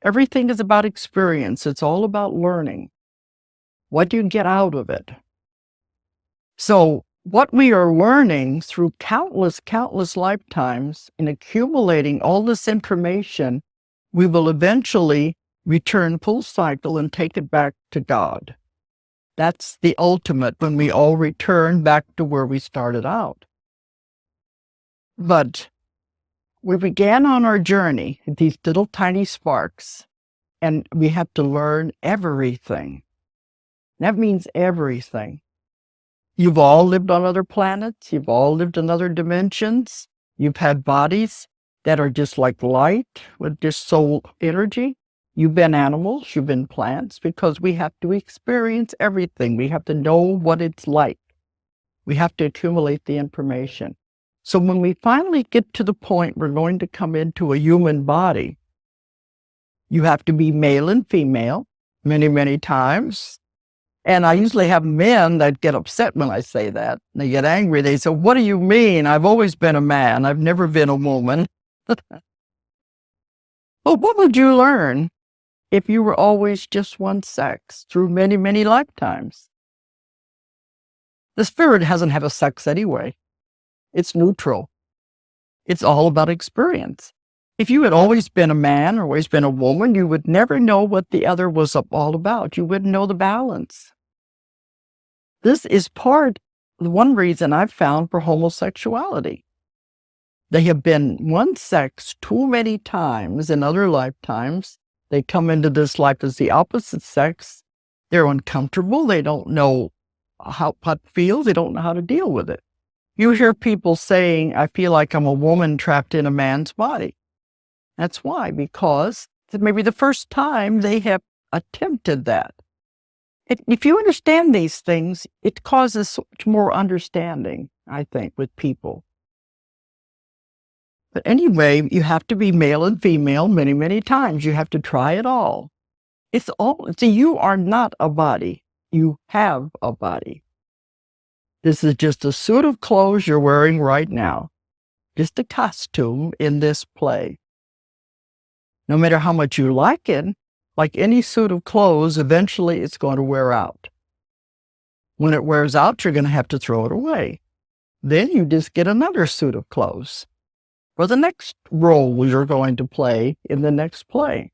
Everything is about experience. It's all about learning. What do you get out of it? So what we are learning through countless lifetimes in accumulating all this information, we will eventually return full cycle and take it back to God. That's the ultimate, when we all return back to where we started out. But we began on our journey, these little tiny sparks, and we have to learn everything. That means everything. You've all lived on other planets. You've all lived in other dimensions. You've had bodies that are just like light with just soul energy. You've been animals, you've been plants, because we have to experience everything. We have to know what it's like. We have to accumulate the information. So when we finally get to the point we're going to come into a human body, you have to be male and female many times. And I usually have men that get upset when I say that. They get angry. They say, "What do you mean? I've always been a man. I've never been a woman." Well, what would you learn if you were always just one sex through many lifetimes? The spirit doesn't have a sex anyway. It's neutral. It's all about experience. If you had always been a man or always been a woman, you would never know what the other was all about. You wouldn't know the balance. This is one reason I've found for homosexuality. They have been one sex too many times in other lifetimes. They come into this life as the opposite sex. They're uncomfortable. They don't know how it feels. They don't know how to deal with it. You hear people saying, "I feel like I'm a woman trapped in a man's body." That's why, because it may be the first time they have attempted that. If you understand these things, it causes so much more understanding, I think, with people. But anyway, you have to be male and female many times. You have to try it all. See, you are not a body. You have a body. This is just a suit of clothes you're wearing right now. Just a costume in this play. No matter how much you like it, like any suit of clothes, eventually it's going to wear out. When it wears out, you're going to have to throw it away. Then you just get another suit of clothes for the next role you're going to play in the next play.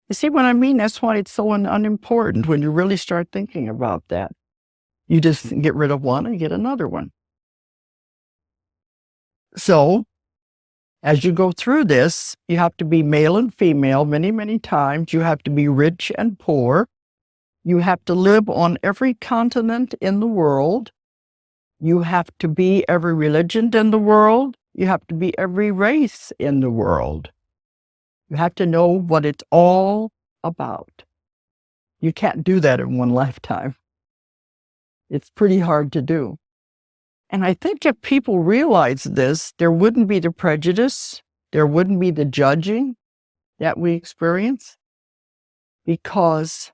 You see what I mean? That's why it's so unimportant when you really start thinking about that. You just get rid of one and get another one. So, as you go through this, you have to be male and female many times. You have to be rich and poor. You have to live on every continent in the world. You have to be every religion in the world. You have to be every race in the world. You have to know what it's all about. You can't do that in one lifetime. It's pretty hard to do. And I think if people realize this, there wouldn't be the prejudice, there wouldn't be the judging that we experience, because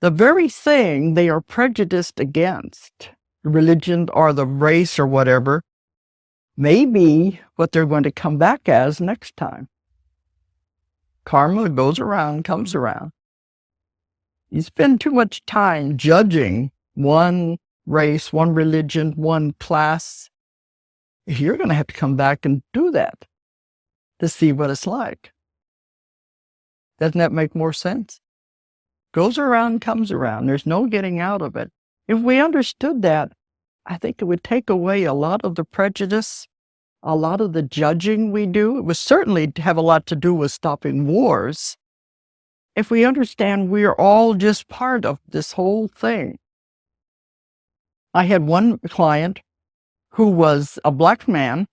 the very thing they are prejudiced against, religion or the race or whatever, may be what they're going to come back as next time. Karma goes around, comes around. You spend too much time judging one race, one religion, one class, you're going to have to come back and do that to see what it's like. Doesn't that make more sense? Goes around, comes around. There's no getting out of it. If we understood that, I think it would take away a lot of the prejudice, a lot of the judging we do. It would certainly have a lot to do with stopping wars. If we understand we are all just part of this whole thing. I had one client who was a black man,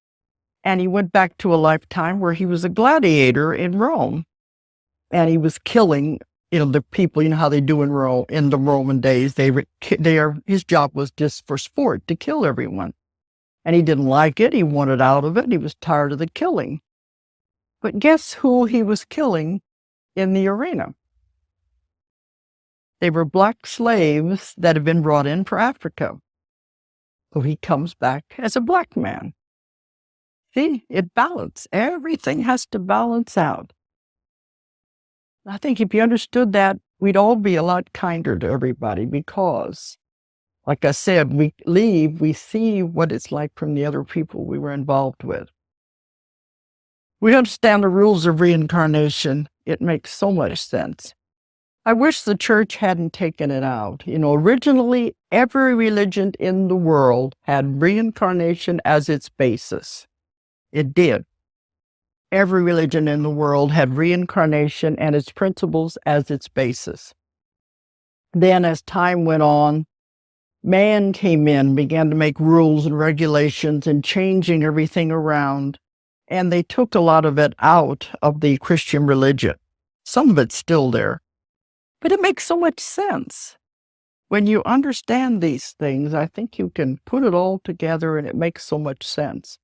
and he went back to a lifetime where he was a gladiator in Rome. And he was killing, the people, how they do in Rome, in the Roman days. His job was just for sport, to kill everyone. And he didn't like it. He wanted out of it. He was tired of the killing. But guess who he was killing in the arena? They were black slaves that had been brought in for Africa. So he comes back as a black man. See, it balances. Everything has to balance out. I think if you understood that, we'd all be a lot kinder to everybody because, like I said, we leave, we see what it's like from the other people we were involved with. We understand the rules of reincarnation. It makes so much sense. I wish the church hadn't taken it out. Originally, every religion in the world had reincarnation as its basis. It did. Every religion in the world had reincarnation and its principles as its basis. Then, as time went on, man came in, began to make rules and regulations and changing everything around, and they took a lot of it out of the Christian religion. Some of it's still there. But it makes so much sense. When you understand these things, I think you can put it all together and it makes so much sense.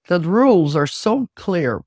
The rules are so clear.